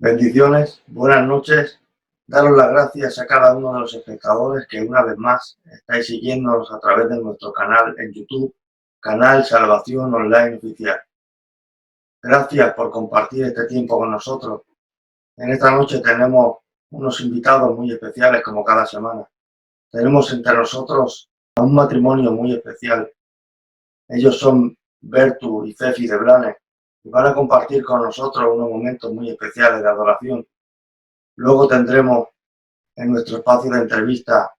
Bendiciones, buenas noches. Daros las gracias a cada uno de los espectadores que una vez más estáis siguiéndonos a través de nuestro canal en YouTube, Canal Salvación Online Oficial. Gracias por compartir este tiempo con nosotros. En esta noche tenemos unos invitados muy especiales como cada semana. Tenemos entre nosotros a un matrimonio muy especial. Ellos son Bertu y Cefi de Blanes y van a compartir con nosotros unos momentos muy especiales de adoración. Luego tendremos en nuestro espacio de entrevista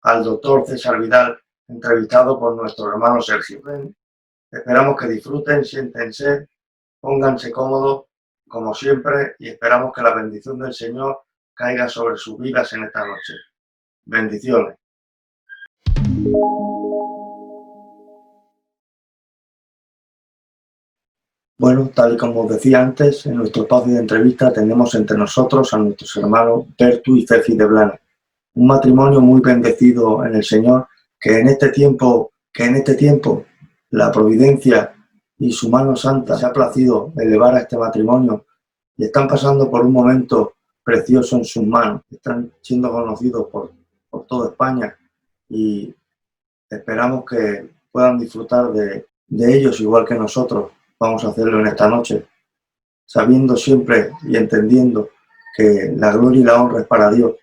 al doctor César Vidal, entrevistado por nuestro hermano Sergio. Esperamos que disfruten, siéntense, pónganse cómodos, como siempre, y esperamos que la bendición del Señor caiga sobre sus vidas en esta noche. Bendiciones. Bueno, tal y como os decía antes, en nuestro espacio de entrevista tenemos entre nosotros a nuestros hermanos Bertu y Cefi de Blanes. Un matrimonio muy bendecido en el Señor, que en este tiempo la providencia y su mano santa se ha placido elevar a este matrimonio y están pasando por un momento precioso en sus manos. Están siendo conocidos por toda España y esperamos que puedan disfrutar de ellos igual que nosotros vamos a hacerlo en esta noche, sabiendo siempre y entendiendo que la gloria y la honra es para Dios.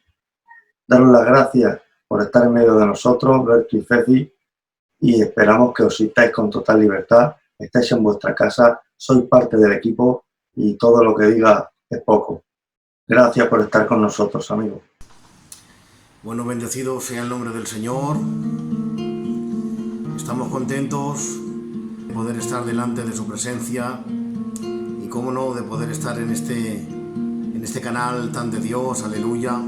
Daros las gracias por estar en medio de nosotros, Bertu y Cefi, y esperamos que os sintáis con total libertad, estáis en vuestra casa, sois parte del equipo y todo lo que diga es poco. Gracias por estar con nosotros, amigos. Bueno, bendecido sea el nombre del Señor. Estamos contentos de poder estar delante de su presencia y, cómo no, de poder estar en este canal tan de Dios, aleluya.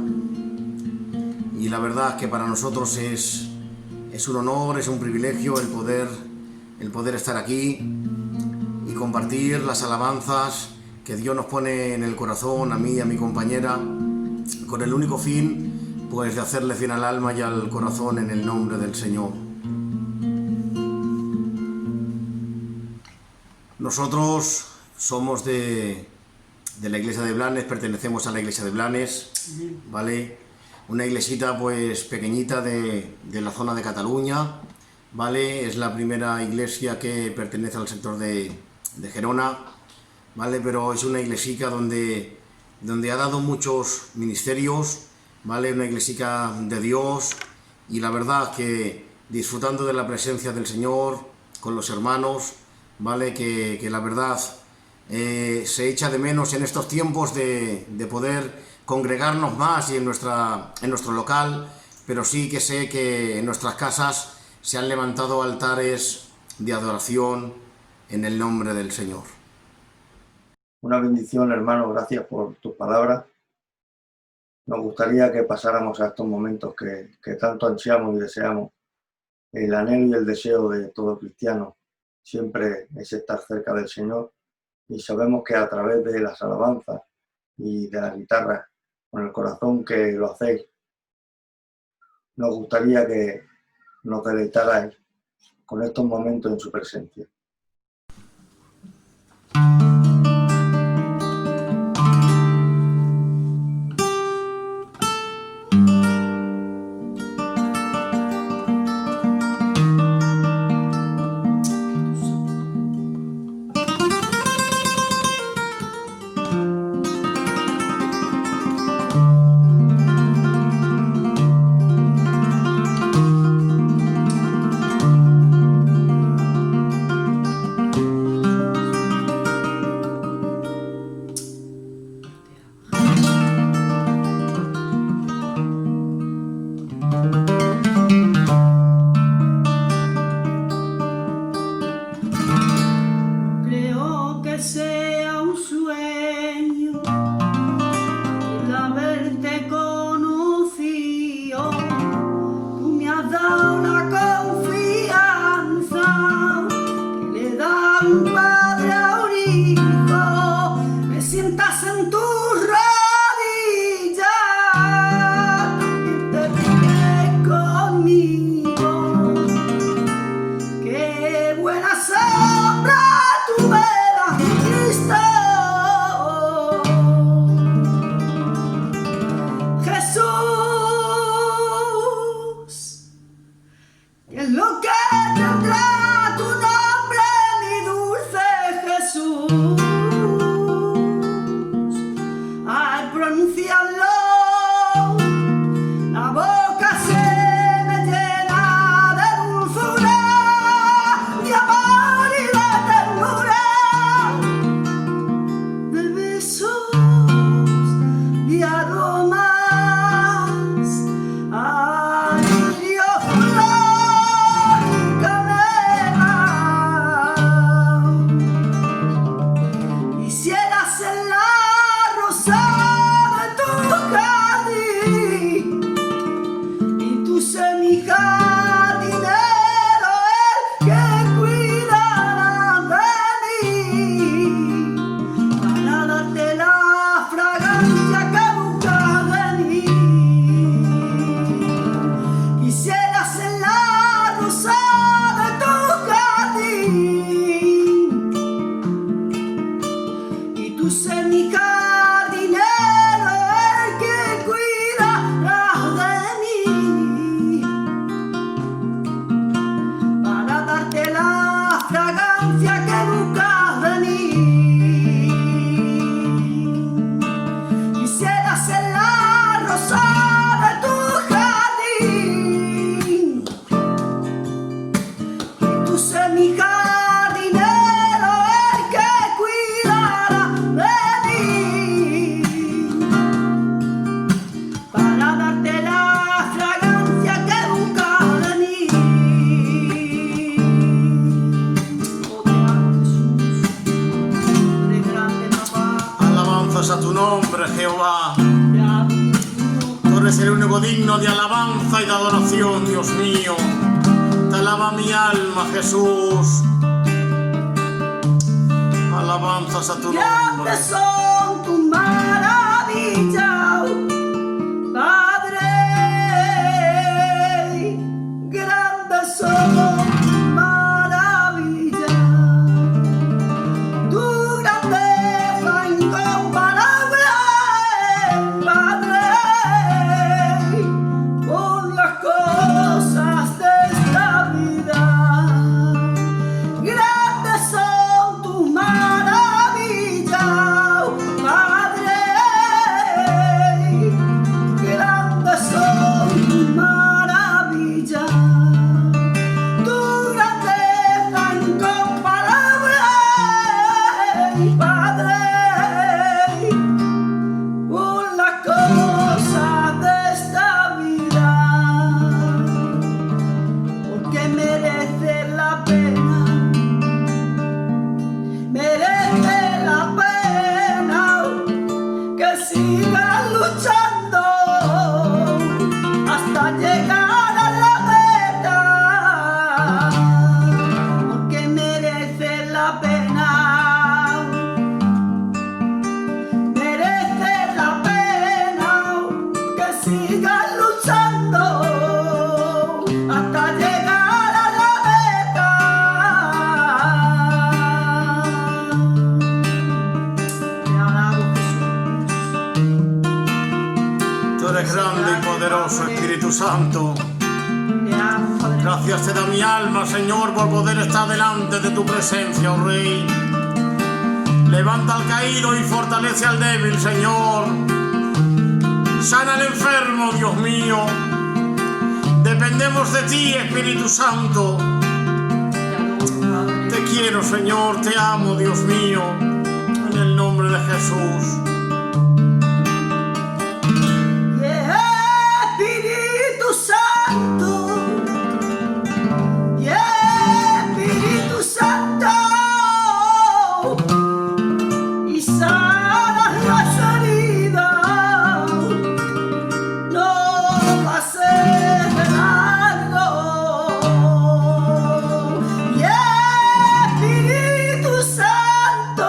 Y la verdad que para nosotros es un honor, es un privilegio el poder estar aquí y compartir las alabanzas que Dios nos pone en el corazón, a mí y a mi compañera, con el único fin, pues, de hacerle bien al alma y al corazón en el nombre del Señor. Nosotros somos de la iglesia de Blanes, pertenecemos a la iglesia de Blanes, ¿vale? Una iglesita pues pequeñita de la zona de Cataluña, ¿vale? Es la primera iglesia que pertenece al sector de Gerona, ¿vale? Pero es una iglesica donde ha dado muchos ministerios, ¿vale? Una iglesica de Dios, y la verdad que disfrutando de la presencia del Señor con los hermanos, ¿vale? Que la verdad se echa de menos en estos tiempos de poder congregarnos más y en nuestro local, pero sí que sé que en nuestras casas se han levantado altares de adoración en el nombre del Señor. Una bendición, hermano, gracias por tus palabras. Nos gustaría que pasáramos a estos momentos que tanto ansiamos y deseamos. El anhelo y el deseo de todo cristiano siempre es estar cerca del Señor, y sabemos que a través de las alabanzas y de la guitarra, con el corazón que lo hacéis, nos gustaría que nos deleitarais con estos momentos en su presencia. pronunciarlo, la boca se me llena de dulzura, de amor y de ternura, de besos y aromas, alirio, flor y canela. Quisiera ser la rosa de tu jardín y tú ser mi jardinero, el que cuidará de mí, para darte la fragancia que buscas de mí. Quisiera ser la rosa de tu jardín y tú ser mi jardinero, el que cuidará de mí, para darte la fragancia que buscas de mí. Quisiera ser la rosa de tu jardín y tú ser mi jardinero, el que cuidará de mí, para darte la fragancia que buscas de mí. Oh, te amo, Jesús, eres grande, papá, Alabanzas a tu nombre, Jehová. te amo, Dios mío. Tú eres el único digno de alabanza y de adoración, Dios mío. Te alaba mi alma, Jesús. Alabanzas a tu nombre. Grandes son tus maravillas, Padre. Grandes son tus maravillas. Tu grandeza incomparable, Padre. Por las cosas de esta vida. Grandes son tus maravillas, Padre. Grandes son tus maravillas. Tu grandeza incomparable, Padre. Por las cosas de esta vida, porque merece la pena, merece la pena que sigas luchando hasta llegar a la meta, porque merece la pena, merece la pena que sigas luchando hasta llegar a la meta. Te alabo, Jesús. Tú eres grande y poderoso, Espíritu Santo. Te amo, Padre. Gracias te da mi alma, Señor, por poder estar delante de tu presencia, oh Rey. Levanta al caído y fortalece al débil, Señor. Sana al enfermo, Dios mío. Dependemos de ti, Espíritu Santo. Te adoro, Padre. Te quiero, Señor, te amo, Dios mío. En el nombre de Jesús. Espíritu Santo, Espíritu Santo, y sana las heridas, no pases de largo. Espíritu Santo,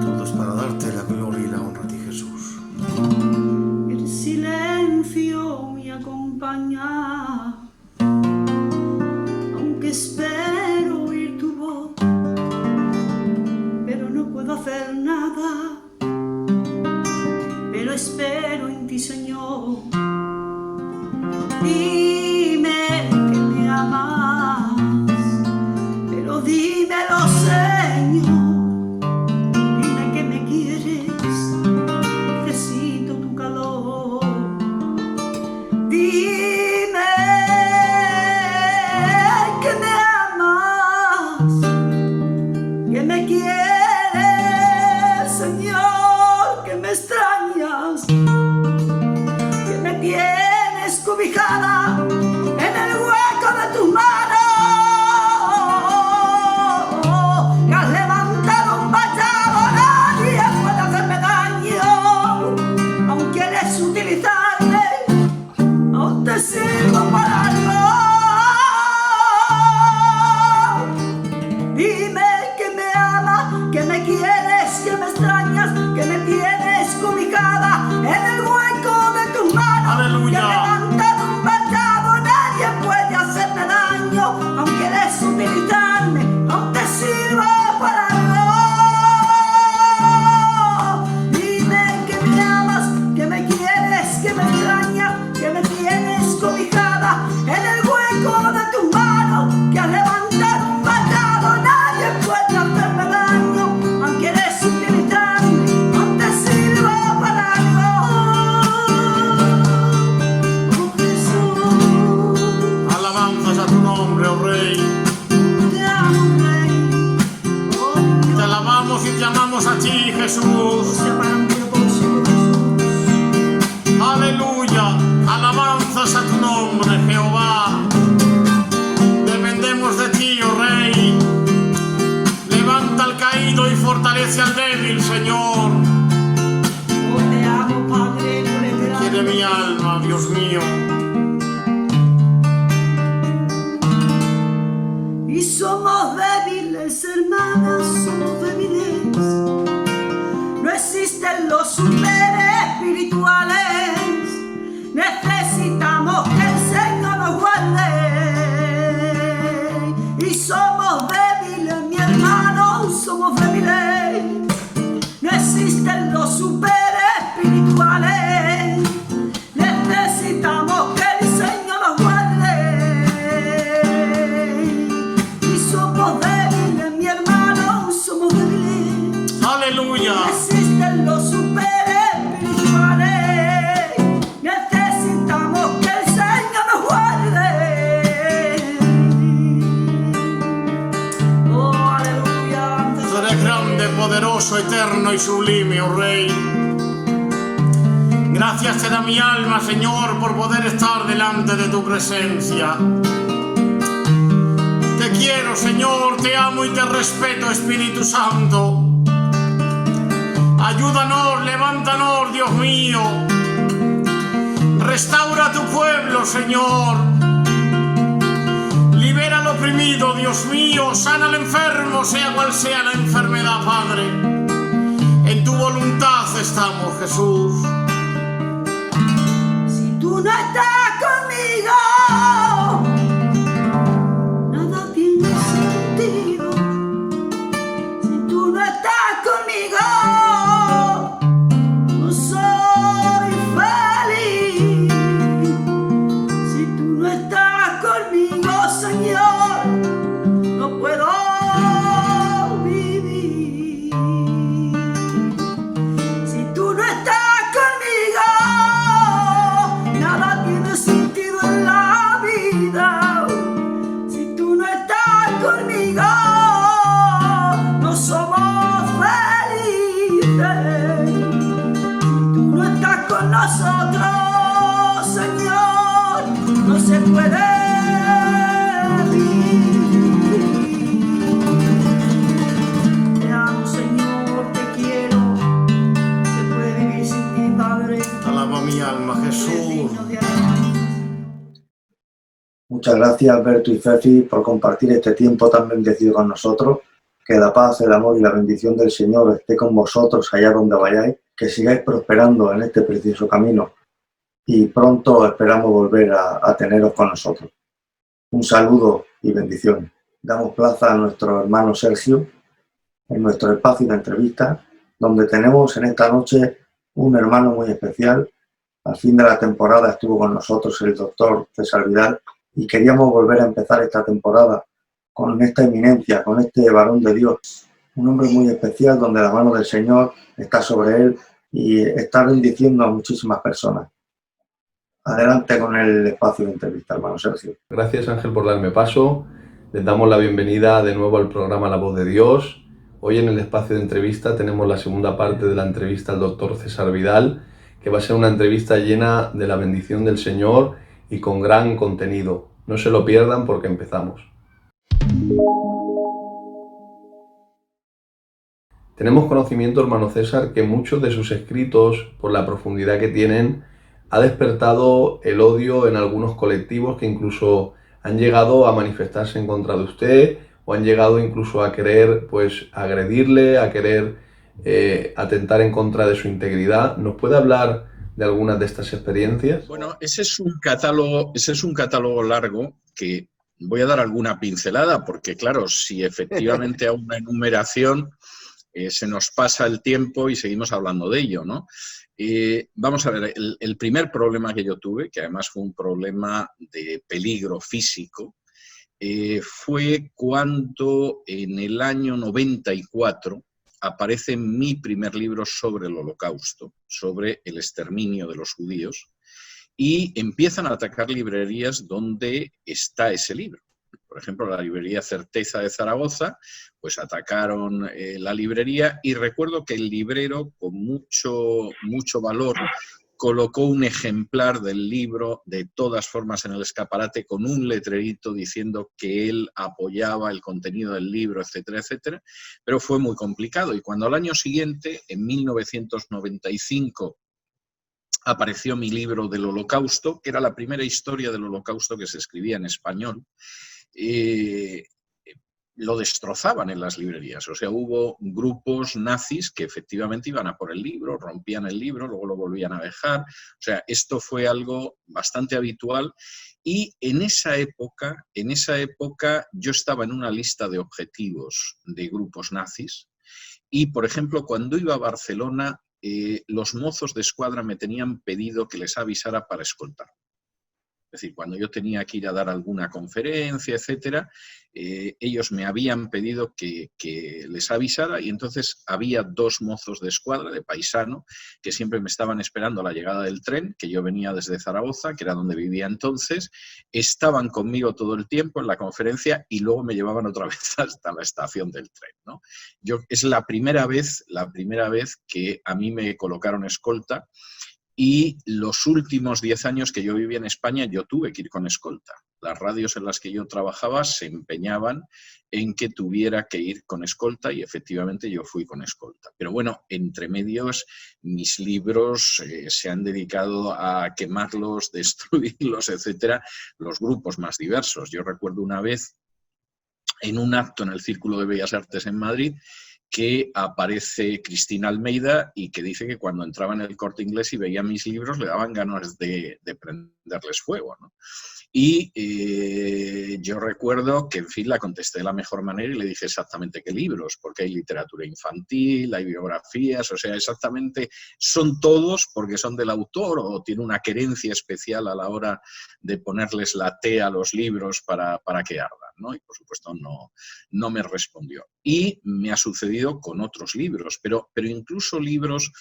Todo es para darte la gloria y la honra a ti, Jesús. El silencio me acompaña, aunque espero oír tu voz, pero no puedo hacer nada. Pero espero en ti, Señor. Dime que me amas, pero dímelo, Señor. Dime que me quieres, necesito tu calor. Dime que me amas, que me quieres, Señor, que me extrañas, que me tienes cobijada en el hueco de tus manos, que has levantado un vallado, nadie puede hacerme daño, aún quieres utilizarme, aún te sirvo para algo. Dime que me amas, que me quieres, que me extrañas, que me tienes cobijada en el hueco de tus manos. Aleluya. Que has levantado un vallado, nadie puede hacerme daño, aún quieres utilizarme, aún te sirvo para algo. Dime que me amas, que me quieres, que me extrañas, que me tienes cobijada en el hueco de tus manos, que has levantado un vallado, nadie puede hacerme daño, aún quieres utilizarme, aún te sirvo para algo. Oh Jesús, Alabanzas a tu nombre, oh Rey. te amo, Rey. Oh, Te alabamos y te amamos a ti, Jesús. sea para mí propósito, Jesús. Aleluya. Alabanzas a tu nombre, Jehová. Dependemos de ti, oh Rey. Levanta al caído y fortalece al débil, Señor. Oh, te amo, Padre, por el Quiere mi alma, Dios mío. Y somos débiles, hermanas, somos débiles. No existen los super espirituales. Necesitamos que el Señor nos guarde. Y somos débiles, mi hermano, somos débiles. No existen los super espirituales. Necesitamos que el Señor nos guarde. Y somos débiles, mi hermano, somos débiles. Aleluya. No existen los super espirituales. Necesitamos que el Señor nos guarde. Oh, aleluya. Tú eres grande, poderoso, eterno y sublime, oh Rey. Gracias te da mi alma, Señor, por poder estar delante de tu presencia. Te quiero, Señor, te amo y te respeto, Espíritu Santo. Ayúdanos, levántanos, Dios mío. Restaura tu pueblo, Señor. Libera al oprimido, Dios mío. Sana al enfermo, sea cual sea la enfermedad, Padre. En tu voluntad estamos, Jesús. Si tú no estás conmigo, nada tiene sentido. Si tú no estás conmigo, no soy feliz. Si tú no estás conmigo, Señor, no puedo vivir. Si tú no estás conmigo, nada tiene sentido en la vida. Muchas gracias, Berto y Fefi, por compartir este tiempo tan bendecido con nosotros. Que la paz, el amor y la bendición del Señor esté con vosotros allá donde vayáis, que sigáis prosperando en este precioso camino y pronto esperamos volver a teneros con nosotros. Un saludo y bendiciones. Damos plaza a nuestro hermano Sergio en nuestro espacio de entrevista, donde tenemos en esta noche un hermano muy especial. Al fin de la temporada estuvo con nosotros el doctor César Vidal y queríamos volver a empezar esta temporada con esta eminencia, con este varón de Dios, un hombre muy especial donde la mano del Señor está sobre él y está bendiciendo a muchísimas personas. Adelante con el espacio de entrevista, hermano Sergio. Gracias, Ángel, por darme paso. Les damos la bienvenida de nuevo al programa La Voz de Dios. Hoy en el espacio de entrevista tenemos la segunda parte de la entrevista al doctor César Vidal, que va a ser una entrevista llena de la bendición del Señor y con gran contenido. No se lo pierdan porque empezamos. Tenemos conocimiento, hermano César, que muchos de sus escritos, por la profundidad que tienen, ha despertado el odio en algunos colectivos que incluso han llegado a manifestarse en contra de usted o han llegado incluso a querer agredirle, a querer atentar en contra de su integridad. ¿Nos puede hablar de algunas de estas experiencias? Bueno, ese es un catálogo largo que voy a dar alguna pincelada porque, claro, si efectivamente a una enumeración se nos pasa el tiempo y seguimos hablando de ello, ¿no? Vamos a ver, el primer problema que yo tuve, que además fue un problema de peligro físico, fue cuando en el año 94 aparece mi primer libro sobre el Holocausto, sobre el exterminio de los judíos, y empiezan a atacar librerías donde está ese libro. Por ejemplo, la librería Certeza de Zaragoza, pues atacaron la librería y recuerdo que el librero, con mucho valor, colocó un ejemplar del libro de todas formas en el escaparate con un letrerito diciendo que él apoyaba el contenido del libro, etcétera, etcétera, pero fue muy complicado. Y cuando al año siguiente, en 1995, apareció mi libro del Holocausto, que era la primera historia del Holocausto que se escribía en español, lo destrozaban en las librerías. O sea, hubo grupos nazis que efectivamente iban a por el libro, rompían el libro, luego lo volvían a dejar. O sea, esto fue algo bastante habitual y en esa época yo estaba en una lista de objetivos de grupos nazis y, por ejemplo, cuando iba a Barcelona, los mozos de escuadra me tenían pedido que les avisara para escoltar. Es decir, cuando yo tenía que ir a dar alguna conferencia, etcétera, ellos me habían pedido que les avisara y entonces había dos mozos de escuadra, de paisano, que siempre me estaban esperando a la llegada del tren, que yo venía desde Zaragoza, que era donde vivía entonces, estaban conmigo todo el tiempo en la conferencia y luego me llevaban otra vez hasta la estación del tren, ¿no? Es la primera vez que a mí me colocaron escolta. Y los últimos 10 años que yo viví en España, yo tuve que ir con escolta. Las radios en las que yo trabajaba se empeñaban en que tuviera que ir con escolta y efectivamente yo fui con escolta. Pero bueno, entre medios, mis libros se han dedicado a quemarlos, destruirlos, etcétera, los grupos más diversos. Yo recuerdo una vez en un acto en el Círculo de Bellas Artes en Madrid, que aparece Cristina Almeida y que dice que cuando entraba en el Corte Inglés y veía mis libros le daban ganas de prenderles fuego, ¿no? Y yo recuerdo que, en fin, la contesté de la mejor manera y le dije exactamente qué libros, porque hay literatura infantil, hay biografías, o sea, exactamente son todos porque son del autor o tiene una querencia especial a la hora de ponerles la T a los libros para que ardan, ¿no? Y por supuesto no me respondió. Y me ha sucedido con otros libros, pero incluso libros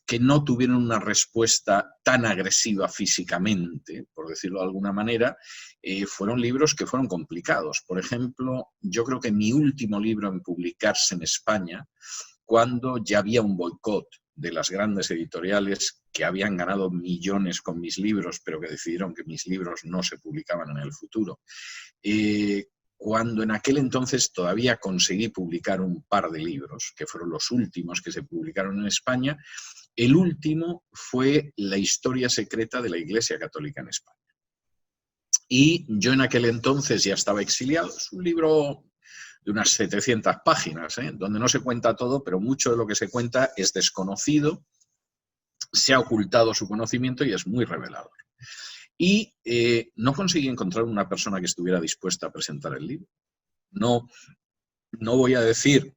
que no tuvieron una respuesta tan agresiva físicamente, por decirlo de alguna manera, fueron libros que fueron complicados. Por ejemplo, yo creo que mi último libro en publicarse en España, cuando ya había un boicot de las grandes editoriales que habían ganado millones con mis libros, pero que decidieron que mis libros no se publicaban en el futuro, cuando en aquel entonces todavía conseguí publicar un par de libros, que fueron los últimos que se publicaron en España. El último fue La historia secreta de la Iglesia Católica en España. Y yo en aquel entonces ya estaba exiliado. Es un libro de unas 700 páginas, donde no se cuenta todo, pero mucho de lo que se cuenta es desconocido, se ha ocultado su conocimiento y es muy revelador. Y no conseguí encontrar una persona que estuviera dispuesta a presentar el libro. No voy a decir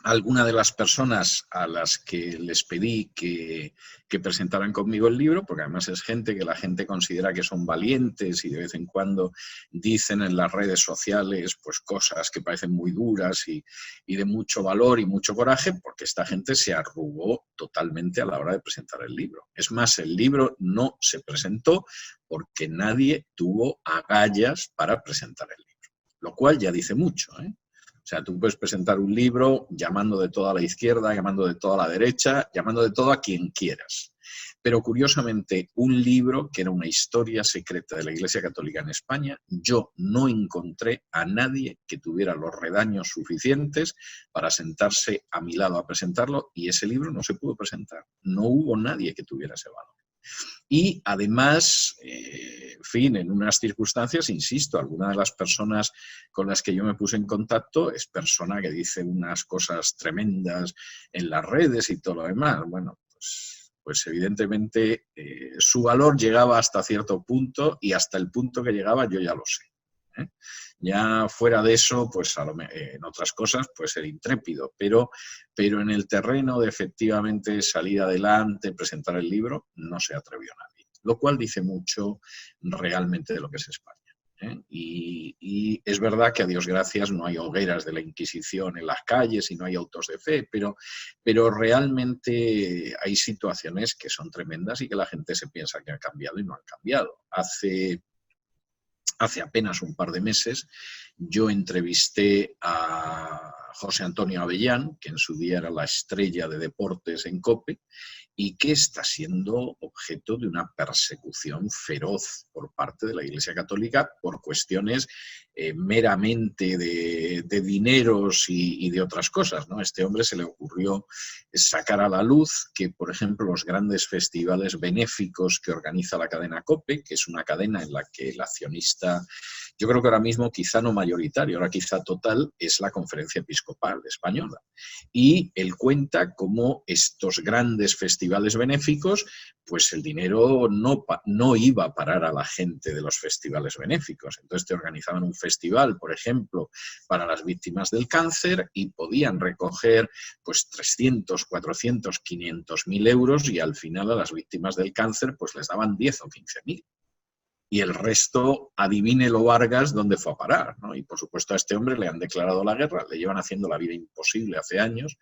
alguna de las personas a las que les pedí que presentaran conmigo el libro, porque además es gente que la gente considera que son valientes y de vez en cuando dicen en las redes sociales pues cosas que parecen muy duras y de mucho valor y mucho coraje, porque esta gente se arrugó totalmente a la hora de presentar el libro. Es más, el libro no se presentó porque nadie tuvo agallas para presentar el libro, lo cual ya dice mucho, O sea, tú puedes presentar un libro llamando de toda la izquierda, llamando de toda la derecha, llamando de todo a quien quieras. Pero curiosamente, un libro que era una historia secreta de la Iglesia Católica en España, yo no encontré a nadie que tuviera los redaños suficientes para sentarse a mi lado a presentarlo, y ese libro no se pudo presentar. No hubo nadie que tuviera ese valor. Y además, en fin, en unas circunstancias, insisto, alguna de las personas con las que yo me puse en contacto es persona que dice unas cosas tremendas en las redes y todo lo demás. Bueno, pues evidentemente su valor llegaba hasta cierto punto, y hasta el punto que llegaba yo ya lo sé. Ya fuera de eso, pues en otras cosas puede ser intrépido, pero en el terreno de efectivamente salir adelante, presentar el libro, no se atrevió nadie. Lo cual dice mucho realmente de lo que es España. Y es verdad que a Dios gracias no hay hogueras de la Inquisición en las calles y no hay autos de fe, pero realmente hay situaciones que son tremendas y que la gente se piensa que ha cambiado y no han cambiado. Hace apenas un par de meses yo entrevisté a José Antonio Avellán, que en su día era la estrella de deportes en COPE, y que está siendo objeto de una persecución feroz por parte de la Iglesia Católica por cuestiones meramente de dineros y de otras cosas, ¿no? A este hombre se le ocurrió sacar a la luz que, por ejemplo, los grandes festivales benéficos que organiza la cadena COPE, que es una cadena en la que el accionista, yo creo que ahora mismo quizá no mayoritario, ahora quizá total, es la Conferencia Episcopal Española. Y él cuenta cómo estos grandes festivales benéficos, pues el dinero no iba a parar a la gente de los festivales benéficos. Entonces te organizaban un festival, por ejemplo, para las víctimas del cáncer, y podían recoger pues 300, 400, 500.000 euros, y al final a las víctimas del cáncer pues les daban 10 o 15.000. Y el resto, adivínelo Vargas dónde fue a parar, ¿no? Y por supuesto a este hombre le han declarado la guerra, le llevan haciendo la vida imposible hace años,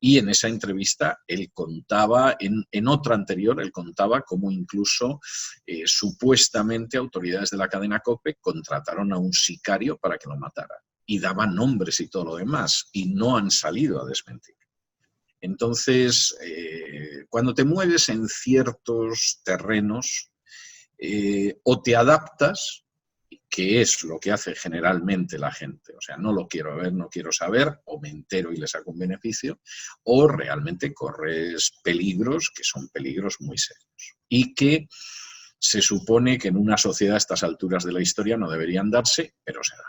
y en esa entrevista él contaba, en otra anterior, él contaba cómo incluso supuestamente autoridades de la cadena COPE contrataron a un sicario para que lo matara, y daban nombres y todo lo demás, y no han salido a desmentir. Entonces, cuando te mueves en ciertos terrenos, o te adaptas, que es lo que hace generalmente la gente, o sea, no lo quiero ver, no quiero saber, o me entero y le saco un beneficio, o realmente corres peligros que son peligros muy serios y que se supone que en una sociedad a estas alturas de la historia no deberían darse, pero se dan.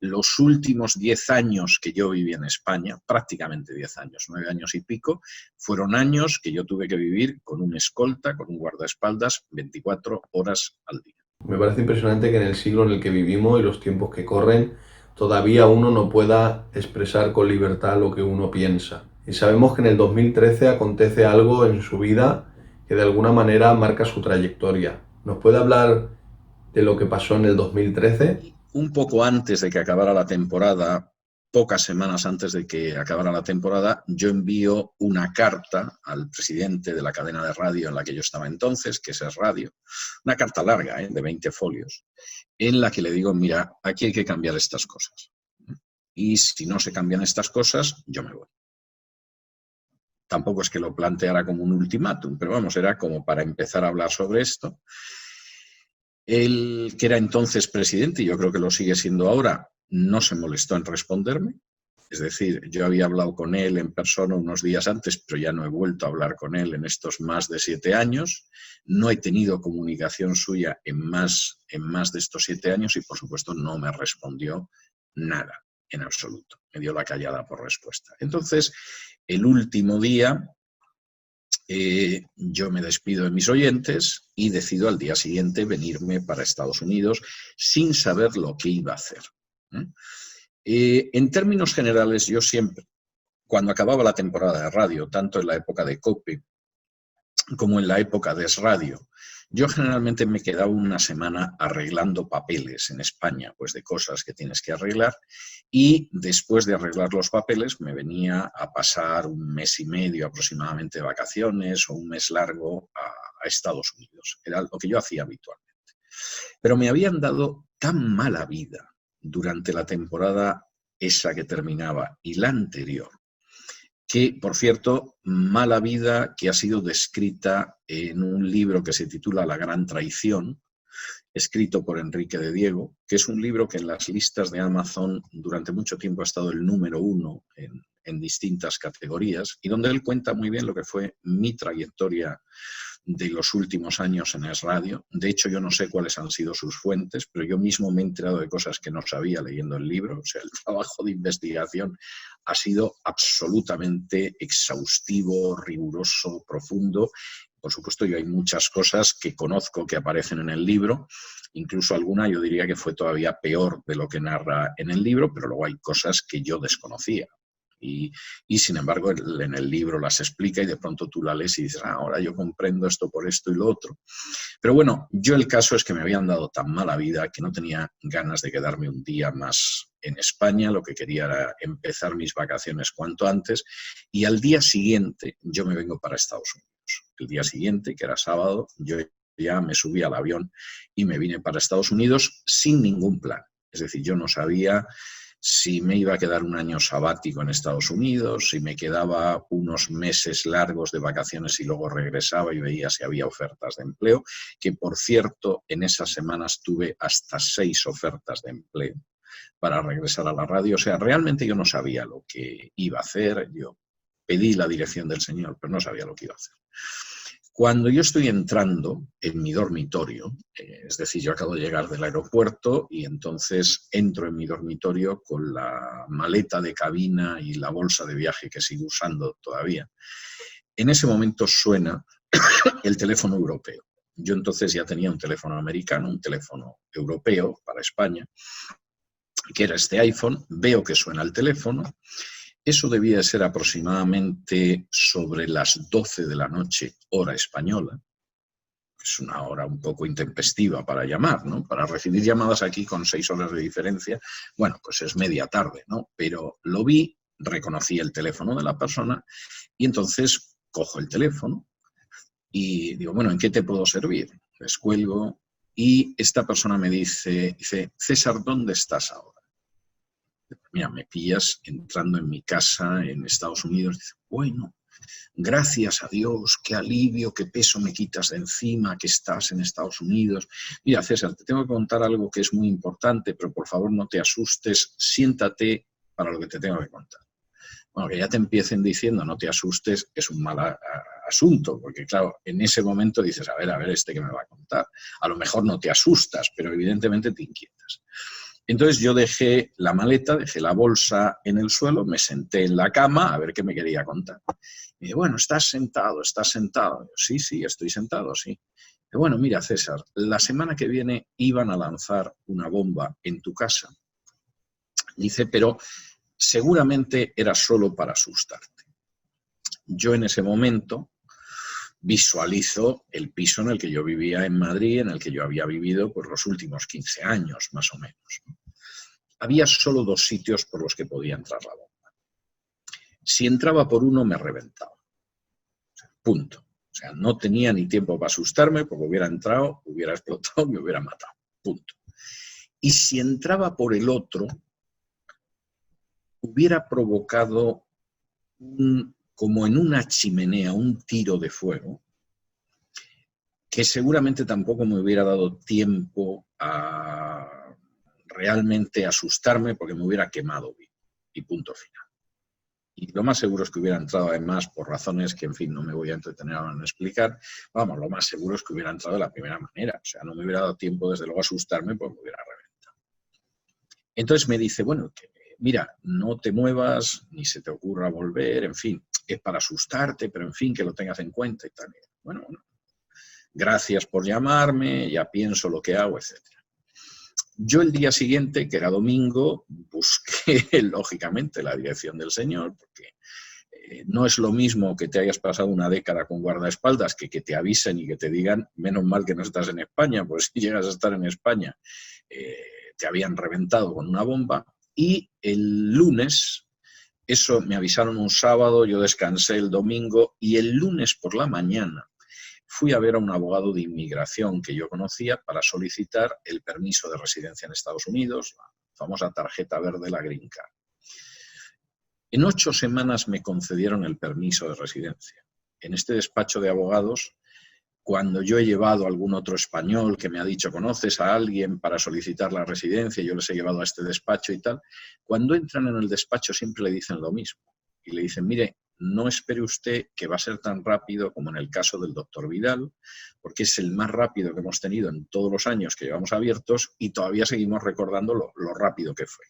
Los últimos 10 años que yo viví en España, prácticamente 10 años, 9 años y pico, fueron años que yo tuve que vivir con un escolta, con un guardaespaldas, 24 horas al día. Me parece impresionante que en el siglo en el que vivimos y los tiempos que corren, todavía uno no pueda expresar con libertad lo que uno piensa. Y sabemos que en el 2013 acontece algo en su vida que de alguna manera marca su trayectoria. ¿Nos puede hablar de lo que pasó en el 2013? Un poco antes de que acabara la temporada, pocas semanas antes de que acabara la temporada, yo envío una carta al presidente de la cadena de radio en la que yo estaba entonces, que es Es Radio, una carta larga, de 20 folios, en la que le digo, mira, aquí hay que cambiar estas cosas. Y si no se cambian estas cosas, yo me voy. Tampoco es que lo planteara como un ultimátum, pero vamos, era como para empezar a hablar sobre esto. Él, que era entonces presidente, y yo creo que lo sigue siendo ahora, no se molestó en responderme. Es decir, yo había hablado con él en persona unos días antes, pero ya no he vuelto a hablar con él en estos más de 7 años. No he tenido comunicación suya en más de estos 7 años y, por supuesto, no me respondió nada en absoluto. Me dio la callada por respuesta. Entonces, el último día, yo me despido de mis oyentes y decido al día siguiente venirme para Estados Unidos sin saber lo que iba a hacer. En términos generales, yo siempre, cuando acababa la temporada de radio, tanto en la época de COPE como en la época de Es Radio, yo generalmente me quedaba una semana arreglando papeles en España, pues de cosas que tienes que arreglar, y después de arreglar los papeles me venía a pasar un mes y medio aproximadamente de vacaciones o un mes largo a Estados Unidos. Era lo que yo hacía habitualmente. Pero me habían dado tan mala vida durante la temporada esa que terminaba y la anterior, que, por cierto, mala vida que ha sido descrita en un libro que se titula La Gran Traición, escrito por Enrique de Diego, que es un libro que en las listas de Amazon durante mucho tiempo ha estado el número 1 en distintas categorías, y donde él cuenta muy bien lo que fue mi trayectoria de los últimos años en Es Radio. De hecho, yo no sé cuáles han sido sus fuentes, pero yo mismo me he enterado de cosas que no sabía leyendo el libro. O sea, el trabajo de investigación ha sido absolutamente exhaustivo, riguroso, profundo. Por supuesto, yo hay muchas cosas que conozco que aparecen en el libro, incluso alguna yo diría que fue todavía peor de lo que narra en el libro, pero luego hay cosas que yo desconocía. Y sin embargo en el libro las explica y de pronto tú la lees y dices, ahora yo comprendo esto por esto y lo otro. Pero bueno, yo el caso es que me habían dado tan mala vida que no tenía ganas de quedarme un día más en España. Lo que quería era empezar mis vacaciones cuanto antes y al día siguiente yo me vengo para Estados Unidos. El día siguiente, que era sábado, yo ya me subí al avión y me vine para Estados Unidos sin ningún plan. Es decir, yo no sabía si me iba a quedar un año sabático en Estados Unidos, si me quedaba unos meses largos de vacaciones y luego regresaba y veía si había ofertas de empleo, que por cierto en esas semanas tuve hasta 6 ofertas de empleo para regresar a la radio. O sea, realmente yo no sabía lo que iba a hacer. Yo pedí la dirección del señor, pero no sabía lo que iba a hacer. Cuando yo estoy entrando en mi dormitorio, es decir, yo acabo de llegar del aeropuerto y entonces entro en mi dormitorio con la maleta de cabina y la bolsa de viaje que sigo usando todavía. En ese momento suena el teléfono europeo. Yo entonces ya tenía un teléfono americano, un teléfono europeo para España, que era este iPhone. Veo que suena el teléfono. Eso debía de ser aproximadamente sobre las 12 de la noche, hora española. Es una hora un poco intempestiva para llamar, ¿no? Para recibir llamadas aquí con 6 horas de diferencia, bueno, pues es media tarde, ¿no? Pero lo vi, reconocí el teléfono de la persona y entonces cojo el teléfono y digo, bueno, ¿en qué te puedo servir? Les cuelgo y esta persona me dice, César, ¿dónde estás ahora? Mira, me pillas entrando en mi casa en Estados Unidos. Dice, bueno, gracias a Dios, qué alivio, qué peso me quitas de encima, que estás en Estados Unidos. Mira, César, te tengo que contar algo que es muy importante, pero por favor no te asustes, siéntate para lo que te tengo que contar. Bueno, que ya te empiecen diciendo no te asustes es un mal asunto, porque claro, en ese momento dices, a ver, ¿este qué me va a contar? A lo mejor no te asustas, pero evidentemente te inquietas. Entonces yo dejé la maleta, dejé la bolsa en el suelo, me senté en la cama a ver qué me quería contar. Y dice, bueno, ¿estás sentado? ¿Estás sentado? Sí, estoy sentado, sí. Y bueno, mira, César, la semana que viene iban a lanzar una bomba en tu casa. Dice, pero seguramente era solo para asustarte. Yo en ese momento visualizo el piso en el que yo vivía en Madrid, en el que yo había vivido por los últimos 15 años, más o menos. Había solo 2 sitios por los que podía entrar la bomba. Si entraba por uno, me reventaba. Punto. O sea, no tenía ni tiempo para asustarme, porque hubiera entrado, hubiera explotado, me hubiera matado. Punto. Y si entraba por el otro, hubiera provocado como en una chimenea, un tiro de fuego, que seguramente tampoco me hubiera dado tiempo a realmente asustarme porque me hubiera quemado vivo. Y punto final. Y lo más seguro es que hubiera entrado, además, por razones que, en fin, no me voy a entretener ahora en explicar, vamos, lo más seguro es que hubiera entrado de la primera manera. O sea, no me hubiera dado tiempo, desde luego, a asustarme, pues me hubiera reventado. Entonces me dice, bueno, que, mira, no te muevas, ni se te ocurra volver, en fin, es para asustarte, pero en fin, que lo tengas en cuenta y tal. Bueno, gracias por llamarme, ya pienso lo que hago, etc. Yo el día siguiente, que era domingo, busqué lógicamente la dirección del señor, porque no es lo mismo que te hayas pasado una década con guardaespaldas que te avisen y que te digan, menos mal que no estás en España, pues si llegas a estar en España te habían reventado con una bomba. Y el lunes, eso me avisaron un sábado, yo descansé el domingo, y el lunes por la mañana fui a ver a un abogado de inmigración que yo conocía para solicitar el permiso de residencia en Estados Unidos, la famosa tarjeta verde, la Green Card. En 8 semanas me concedieron el permiso de residencia. En este despacho de abogados, cuando yo he llevado a algún otro español que me ha dicho, ¿conoces a alguien para solicitar la residencia? Yo les he llevado a este despacho y tal. Cuando entran en el despacho siempre le dicen lo mismo. Y le dicen, mire, no espere usted que va a ser tan rápido como en el caso del doctor Vidal, porque es el más rápido que hemos tenido en todos los años que llevamos abiertos y todavía seguimos recordando lo rápido que fue.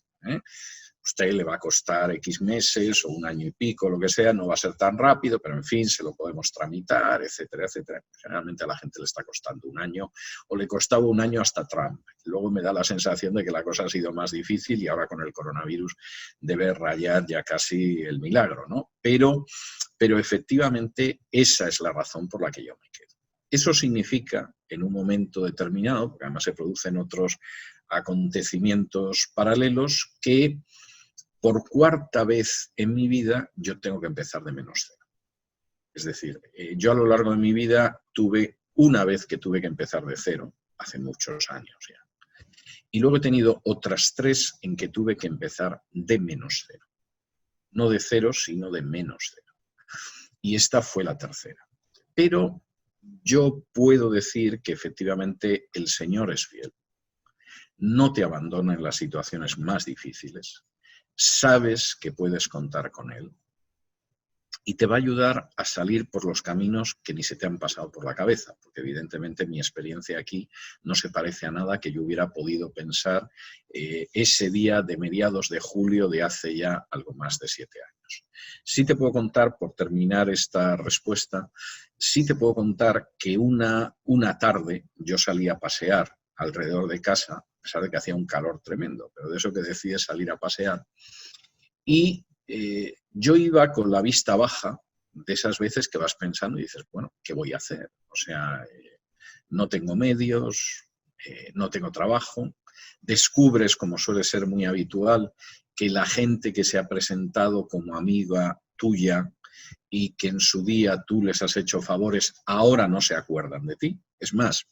Usted le va a costar X meses o un año y pico, lo que sea, no va a ser tan rápido, pero en fin, se lo podemos tramitar, etcétera, etcétera. Generalmente a la gente le está costando un año, o le costaba un año hasta Trump. Luego me da la sensación de que la cosa ha sido más difícil y ahora con el coronavirus debe rayar ya casi el milagro, ¿no? Pero efectivamente esa es la razón por la que yo me quedo. Eso significa, en un momento determinado, porque además se producen otros acontecimientos paralelos, que por 4ª vez en mi vida yo tengo que empezar de -0. Es decir, yo a lo largo de mi vida tuve una vez que tuve que empezar de 0, hace muchos años ya. Y luego he tenido otras 3 en que tuve que empezar de -0. No de 0, sino de -0. Y esta fue la 3ª. Pero yo puedo decir que efectivamente el Señor es fiel. No te abandona en las situaciones más difíciles. Sabes que puedes contar con Él y te va a ayudar a salir por los caminos que ni se te han pasado por la cabeza, porque evidentemente mi experiencia aquí no se parece a nada que yo hubiera podido pensar ese día de mediados de julio de hace ya algo más de 7 años. Sí te puedo contar, por terminar esta respuesta, sí te puedo contar que una tarde yo salí a pasear alrededor de casa, a pesar de que hacía un calor tremendo, pero de eso que decides salir a pasear. Y yo iba con la vista baja, de esas veces que vas pensando y dices, bueno, ¿qué voy a hacer? O sea, no tengo medios, no tengo trabajo. Descubres, como suele ser muy habitual, que la gente que se ha presentado como amiga tuya y que en su día tú les has hecho favores, ahora no se acuerdan de ti. Es más,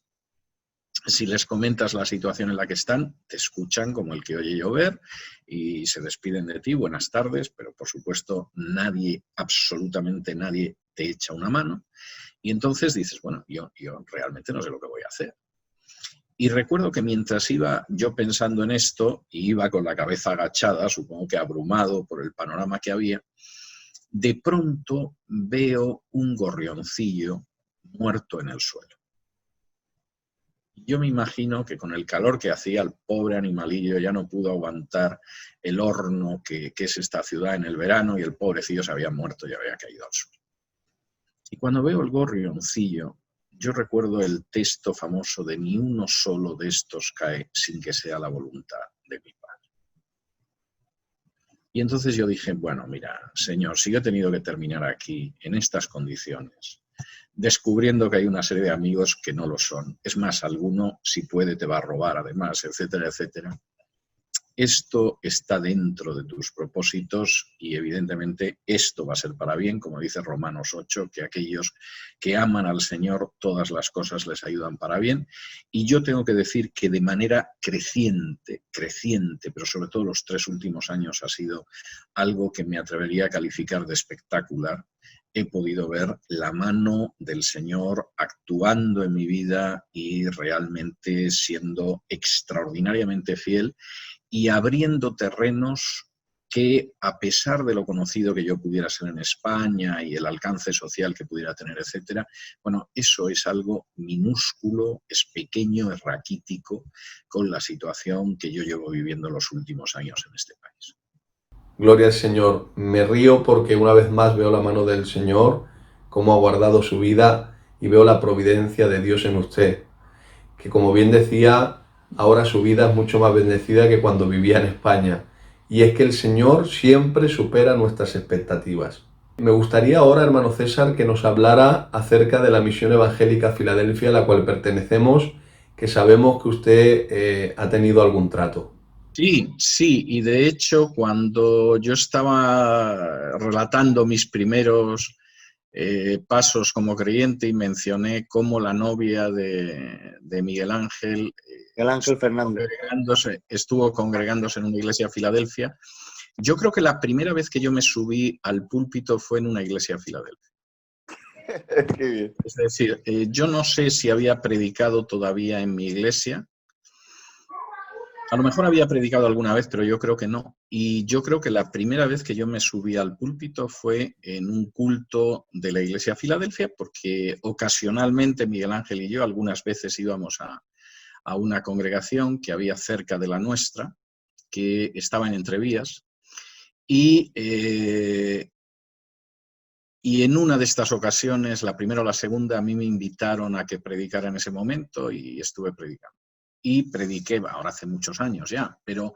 si les comentas la situación en la que están, te escuchan como el que oye llover y se despiden de ti, buenas tardes, pero por supuesto nadie, absolutamente nadie te echa una mano. Y entonces dices, bueno, yo realmente no sé lo que voy a hacer. Y recuerdo que mientras iba yo pensando en esto, y iba con la cabeza agachada, supongo que abrumado por el panorama que había, de pronto veo un gorrioncillo muerto en el suelo. Yo me imagino que con el calor que hacía, el pobre animalillo ya no pudo aguantar el horno que es esta ciudad en el verano y el pobrecillo se había muerto y había caído al suelo. Y cuando veo el gorrioncillo, yo recuerdo el texto famoso de ni uno solo de estos cae sin que sea la voluntad de mi Padre. Y entonces yo dije, bueno, mira, Señor, si yo he tenido que terminar aquí en estas condiciones, descubriendo que hay una serie de amigos que no lo son. Es más, alguno, si puede, te va a robar además, etcétera, etcétera. Esto está dentro de tus propósitos y evidentemente esto va a ser para bien, como dice Romanos 8, que aquellos que aman al Señor, todas las cosas les ayudan para bien. Y yo tengo que decir que de manera creciente, pero sobre todo los 3 últimos años ha sido algo que me atrevería a calificar de espectacular. He podido ver la mano del Señor actuando en mi vida y realmente siendo extraordinariamente fiel y abriendo terrenos que a pesar de lo conocido que yo pudiera ser en España y el alcance social que pudiera tener, etcétera, bueno, eso es algo minúsculo, es pequeño, es raquítico con la situación que yo llevo viviendo los últimos años en este país. Gloria al Señor. Me río porque una vez más veo la mano del Señor, cómo ha guardado su vida, y veo la providencia de Dios en usted, que como bien decía, ahora su vida es mucho más bendecida que cuando vivía en España. Y es que el Señor siempre supera nuestras expectativas. Me gustaría ahora, hermano César, que nos hablara acerca de la Misión Evangélica Filadelfia, a la cual pertenecemos, que sabemos que usted ha tenido algún trato. Sí, y de hecho cuando yo estaba relatando mis primeros pasos como creyente y mencioné cómo la novia de Miguel Ángel Fernández. estuvo congregándose en una iglesia de Filadelfia, yo creo que la primera vez que yo me subí al púlpito fue en una iglesia de Filadelfia. Qué bien. Es decir, yo no sé si había predicado todavía en mi iglesia. A lo mejor había predicado alguna vez, pero yo creo que no. Y yo creo que la primera vez que yo me subí al púlpito fue en un culto de la iglesia de Filadelfia, porque ocasionalmente Miguel Ángel y yo algunas veces íbamos a una congregación que había cerca de la nuestra, que estaba en Entrevías, y en una de estas ocasiones, la primera o la segunda, a mí me invitaron a que predicara en ese momento y estuve predicando. Y prediqué, ahora hace muchos años ya, pero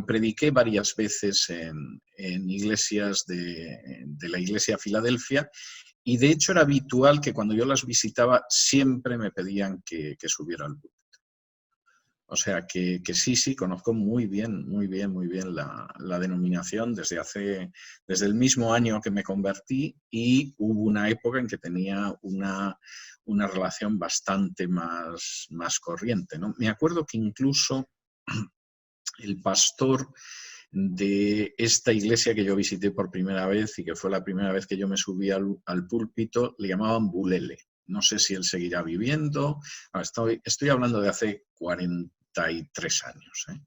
prediqué varias veces en iglesias de la iglesia de Filadelfia, y de hecho era habitual que cuando yo las visitaba siempre me pedían que subiera al púlpito. O sea que sí, conozco muy bien la denominación desde el mismo año que me convertí, y hubo una época en que tenía una relación bastante más corriente, ¿no? Me acuerdo que incluso el pastor de esta iglesia que yo visité por primera vez y que fue la primera vez que yo me subí al púlpito, le llamaban Bulele. No sé si él seguirá viviendo. Estoy hablando de hace 43 años, ¿eh?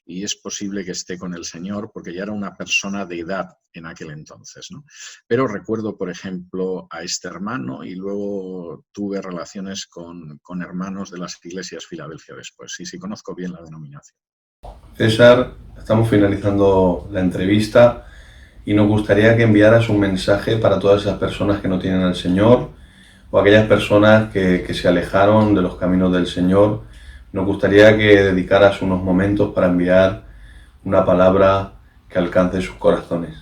Y es posible que esté con el Señor porque ya era una persona de edad en aquel entonces, ¿no? Pero recuerdo, por ejemplo, a este hermano, y luego tuve relaciones con hermanos de las iglesias Filadelfia después. Sí, conozco bien la denominación. César, estamos finalizando la entrevista y nos gustaría que enviaras un mensaje para todas esas personas que no tienen al Señor, o aquellas personas que se alejaron de los caminos del Señor. Nos gustaría que dedicaras unos momentos para enviar una palabra que alcance sus corazones.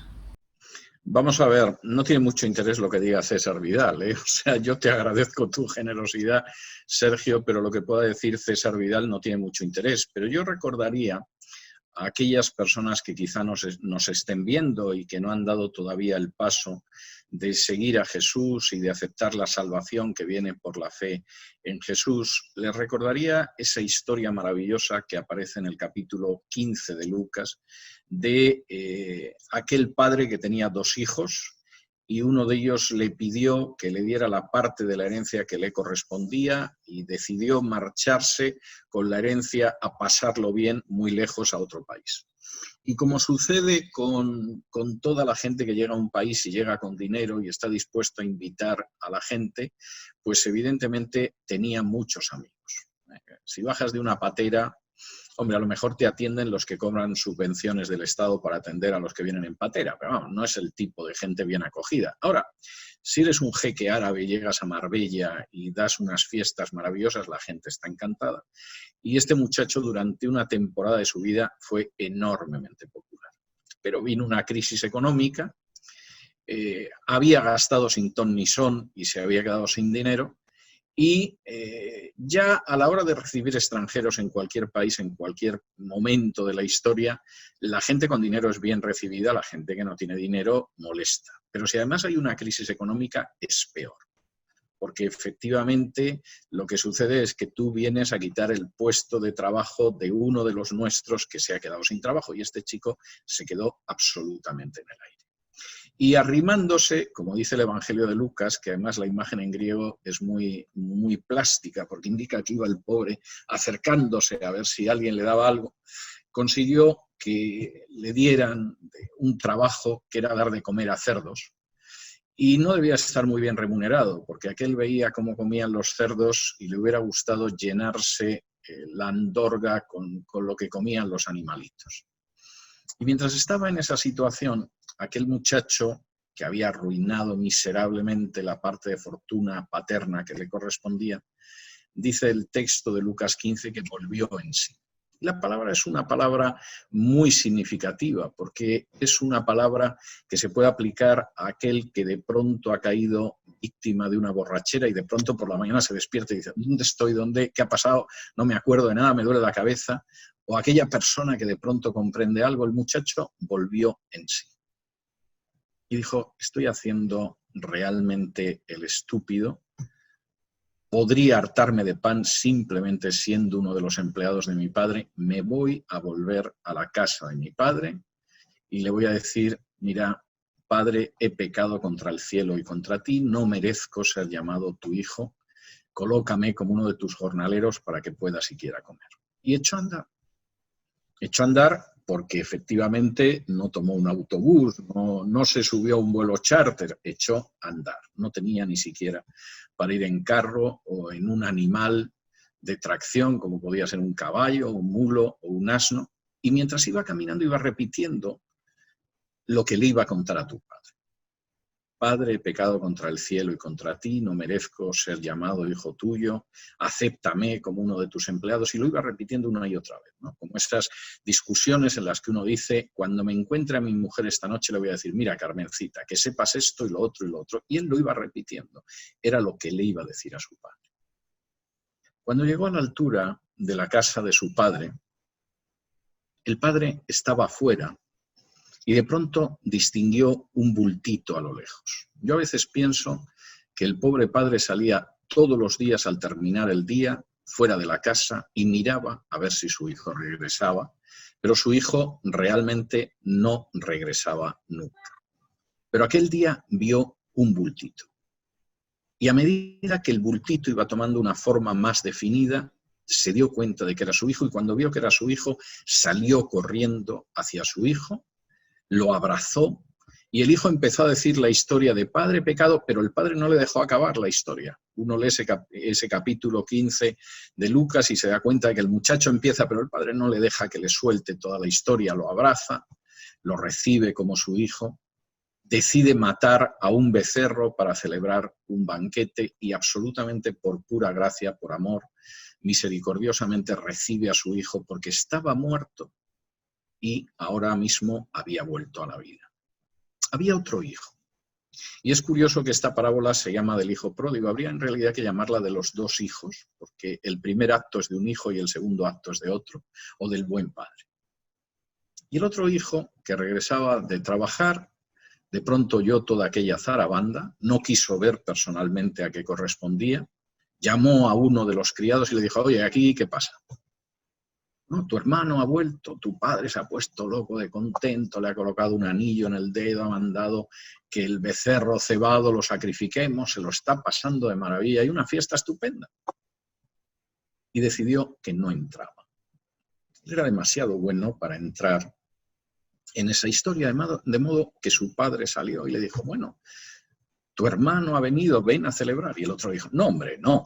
Vamos a ver, no tiene mucho interés lo que diga César Vidal, ¿eh? O sea, yo te agradezco tu generosidad, Sergio, pero lo que pueda decir César Vidal no tiene mucho interés. Pero yo recordaría a aquellas personas que quizá nos estén viendo y que no han dado todavía el paso de seguir a Jesús y de aceptar la salvación que viene por la fe en Jesús, les recordaría esa historia maravillosa que aparece en el capítulo 15 de Lucas, de aquel padre que tenía 2 hijos, y uno de ellos le pidió que le diera la parte de la herencia que le correspondía y decidió marcharse con la herencia a pasarlo bien muy lejos a otro país. Y como sucede con toda la gente que llega a un país y llega con dinero y está dispuesto a invitar a la gente, pues evidentemente tenía muchos amigos. Si bajas de una patera, hombre, a lo mejor te atienden los que cobran subvenciones del Estado para atender a los que vienen en patera, pero vamos, no es el tipo de gente bien acogida. Ahora, si eres un jeque árabe y llegas a Marbella y das unas fiestas maravillosas, la gente está encantada. Y este muchacho durante una temporada de su vida fue enormemente popular. Pero vino una crisis económica, había gastado sin ton ni son y se había quedado sin dinero. Y ya a la hora de recibir extranjeros en cualquier país, en cualquier momento de la historia, la gente con dinero es bien recibida, la gente que no tiene dinero molesta. Pero si además hay una crisis económica, es peor. Porque efectivamente lo que sucede es que tú vienes a quitar el puesto de trabajo de uno de los nuestros que se ha quedado sin trabajo, y este chico se quedó absolutamente en el aire. Y arrimándose, como dice el Evangelio de Lucas, que además la imagen en griego es muy plástica, porque indica que iba el pobre acercándose a ver si alguien le daba algo, consiguió que le dieran un trabajo que era dar de comer a cerdos. Y no debía estar muy bien remunerado, porque aquel veía cómo comían los cerdos y le hubiera gustado llenarse la andorga con lo que comían los animalitos. Y mientras estaba en esa situación, aquel muchacho que había arruinado miserablemente la parte de fortuna paterna que le correspondía, dice el texto de Lucas 15 que volvió en sí. La palabra es una palabra muy significativa, porque es una palabra que se puede aplicar a aquel que de pronto ha caído víctima de una borrachera y de pronto por la mañana se despierta y dice, ¿dónde estoy? ¿Dónde? ¿Qué ha pasado? No me acuerdo de nada, me duele la cabeza. O aquella persona que de pronto comprende algo. El muchacho volvió en sí. Y dijo, estoy haciendo realmente el estúpido. Podría hartarme de pan simplemente siendo uno de los empleados de mi padre. Me voy a volver a la casa de mi padre y le voy a decir, mira, padre, he pecado contra el cielo y contra ti, no merezco ser llamado tu hijo, colócame como uno de tus jornaleros para que pueda siquiera comer. Y echó a andar. Echó a andar porque efectivamente no tomó un autobús, no se subió a un vuelo charter, echó a andar. No tenía ni siquiera para ir en carro o en un animal de tracción, como podía ser un caballo, un mulo o un asno. Y mientras iba caminando iba repitiendo lo que le iba a contar a tu padre. Padre, he pecado contra el cielo y contra ti, no merezco ser llamado hijo tuyo, acéptame como uno de tus empleados. Y lo iba repitiendo una y otra vez, ¿no? Como estas discusiones en las que uno dice, cuando me encuentre a mi mujer esta noche le voy a decir, mira, Carmencita, que sepas esto y lo otro y lo otro. Y él lo iba repitiendo. Era lo que le iba a decir a su padre. Cuando llegó a la altura de la casa de su padre, el padre estaba afuera. Y de pronto distinguió un bultito a lo lejos. Yo a veces pienso que el pobre padre salía todos los días al terminar el día fuera de la casa y miraba a ver si su hijo regresaba, pero su hijo realmente no regresaba nunca. Pero aquel día vio un bultito. Y a medida que el bultito iba tomando una forma más definida, se dio cuenta de que era su hijo y cuando vio que era su hijo, salió corriendo hacia su hijo, lo abrazó y el hijo empezó a decir la historia de padre pecado, pero el padre no le dejó acabar la historia. Uno lee ese capítulo 15 de Lucas y se da cuenta de que el muchacho empieza, pero el padre no le deja que le suelte toda la historia, lo abraza, lo recibe como su hijo, decide matar a un becerro para celebrar un banquete y absolutamente por pura gracia, por amor, misericordiosamente recibe a su hijo porque estaba muerto y ahora mismo había vuelto a la vida. Había otro hijo. Y es curioso que esta parábola se llama del hijo pródigo. Habría en realidad que llamarla de los dos hijos, porque el primer acto es de un hijo y el segundo acto es de otro, o del buen padre. Y el otro hijo, que regresaba de trabajar, de pronto oyó toda aquella zarabanda, no quiso ver personalmente a qué correspondía, llamó a uno de los criados y le dijo, oye, aquí, ¿qué pasa? No, tu hermano ha vuelto, tu padre se ha puesto loco de contento, le ha colocado un anillo en el dedo, ha mandado que el becerro cebado lo sacrifiquemos, se lo está pasando de maravilla, hay una fiesta estupenda. Y decidió que no entraba. Él era demasiado bueno para entrar en esa historia, de modo que su padre salió y le dijo, bueno, tu hermano ha venido, ven a celebrar. Y el otro dijo, no, hombre, no.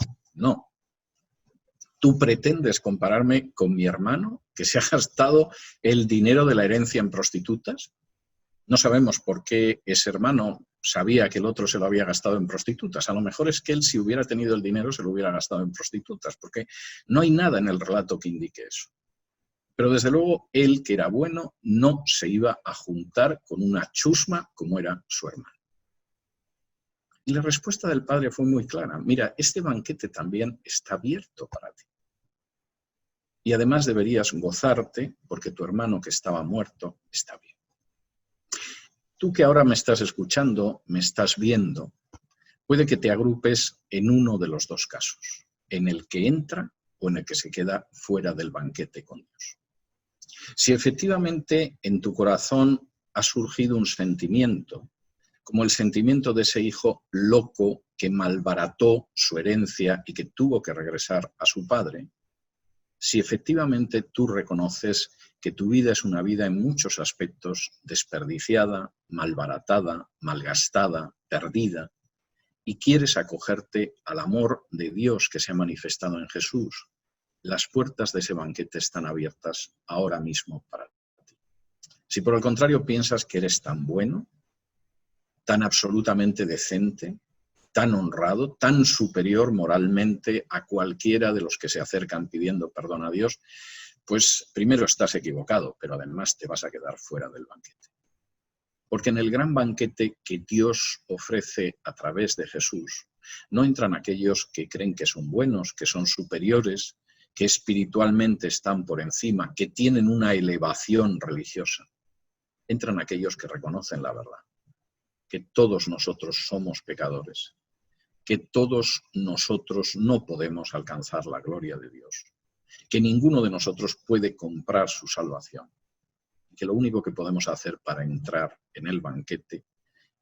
¿Tú pretendes compararme con mi hermano, que se ha gastado el dinero de la herencia en prostitutas? No sabemos por qué ese hermano sabía que el otro se lo había gastado en prostitutas. A lo mejor es que él, si hubiera tenido el dinero, se lo hubiera gastado en prostitutas, porque no hay nada en el relato que indique eso. Pero desde luego, él, que era bueno, no se iba a juntar con una chusma como era su hermano. Y la respuesta del padre fue muy clara. Mira, este banquete también está abierto para ti. Y además deberías gozarte porque tu hermano que estaba muerto está bien. Tú que ahora me estás escuchando, me estás viendo, puede que te agrupes en uno de los dos casos, en el que entra o en el que se queda fuera del banquete con Dios. Si efectivamente en tu corazón ha surgido un sentimiento, como el sentimiento de ese hijo loco que malbarató su herencia y que tuvo que regresar a su padre, si efectivamente tú reconoces que tu vida es una vida en muchos aspectos desperdiciada, malbaratada, malgastada, perdida, y quieres acogerte al amor de Dios que se ha manifestado en Jesús, las puertas de ese banquete están abiertas ahora mismo para ti. Si por el contrario piensas que eres tan bueno, tan absolutamente decente, tan honrado, tan superior moralmente a cualquiera de los que se acercan pidiendo perdón a Dios, pues primero estás equivocado, pero además te vas a quedar fuera del banquete. Porque en el gran banquete que Dios ofrece a través de Jesús, no entran aquellos que creen que son buenos, que son superiores, que espiritualmente están por encima, que tienen una elevación religiosa. Entran aquellos que reconocen la verdad, que todos nosotros somos pecadores, que todos nosotros no podemos alcanzar la gloria de Dios, que ninguno de nosotros puede comprar su salvación, y que lo único que podemos hacer para entrar en el banquete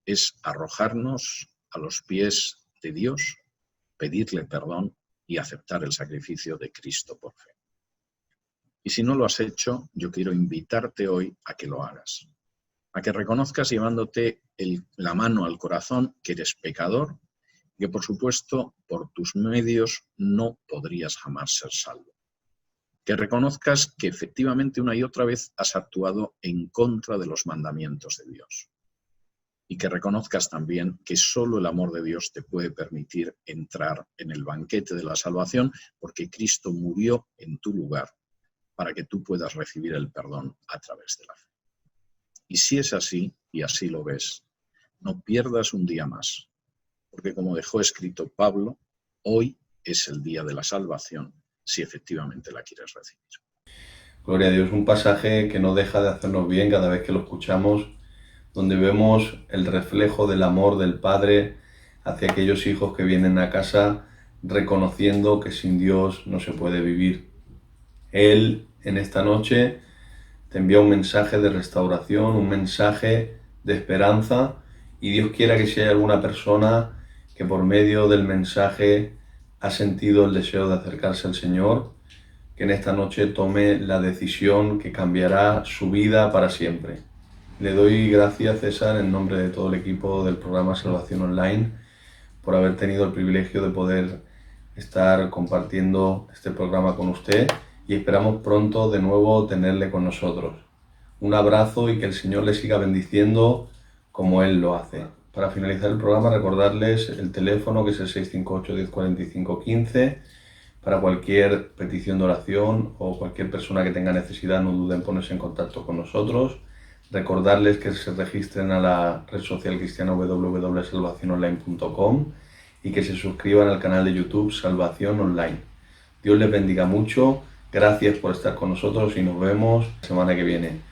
es arrojarnos a los pies de Dios, pedirle perdón y aceptar el sacrificio de Cristo por fe. Y si no lo has hecho, yo quiero invitarte hoy a que lo hagas, a que reconozcas llevándote la mano al corazón que eres pecador y que por supuesto por tus medios no podrías jamás ser salvo. Que reconozcas que efectivamente una y otra vez has actuado en contra de los mandamientos de Dios. Y que reconozcas también que solo el amor de Dios te puede permitir entrar en el banquete de la salvación, porque Cristo murió en tu lugar para que tú puedas recibir el perdón a través de la fe. Y si es así, y así lo ves, no pierdas un día más, porque como dejó escrito Pablo, hoy es el día de la salvación, si efectivamente la quieres recibir. Gloria a Dios, un pasaje que no deja de hacernos bien cada vez que lo escuchamos, donde vemos el reflejo del amor del Padre hacia aquellos hijos que vienen a casa reconociendo que sin Dios no se puede vivir. Él, en esta noche, te envía un mensaje de restauración, un mensaje de esperanza, y Dios quiera que si hay alguna persona que por medio del mensaje ha sentido el deseo de acercarse al Señor, que en esta noche tome la decisión que cambiará su vida para siempre. Le doy gracias, César, en nombre de todo el equipo del programa Salvación Online, por haber tenido el privilegio de poder estar compartiendo este programa con usted, y esperamos pronto de nuevo tenerle con nosotros. Un abrazo y que el Señor le siga bendiciendo como Él lo hace. Para finalizar el programa, recordarles el teléfono, que es el 658 1045 15. Para cualquier petición de oración o cualquier persona que tenga necesidad, no duden en ponerse en contacto con nosotros. Recordarles que se registren a la red social cristiana www.salvaciononline.com y que se suscriban al canal de YouTube Salvación Online. Dios les bendiga mucho, gracias por estar con nosotros y nos vemos la semana que viene.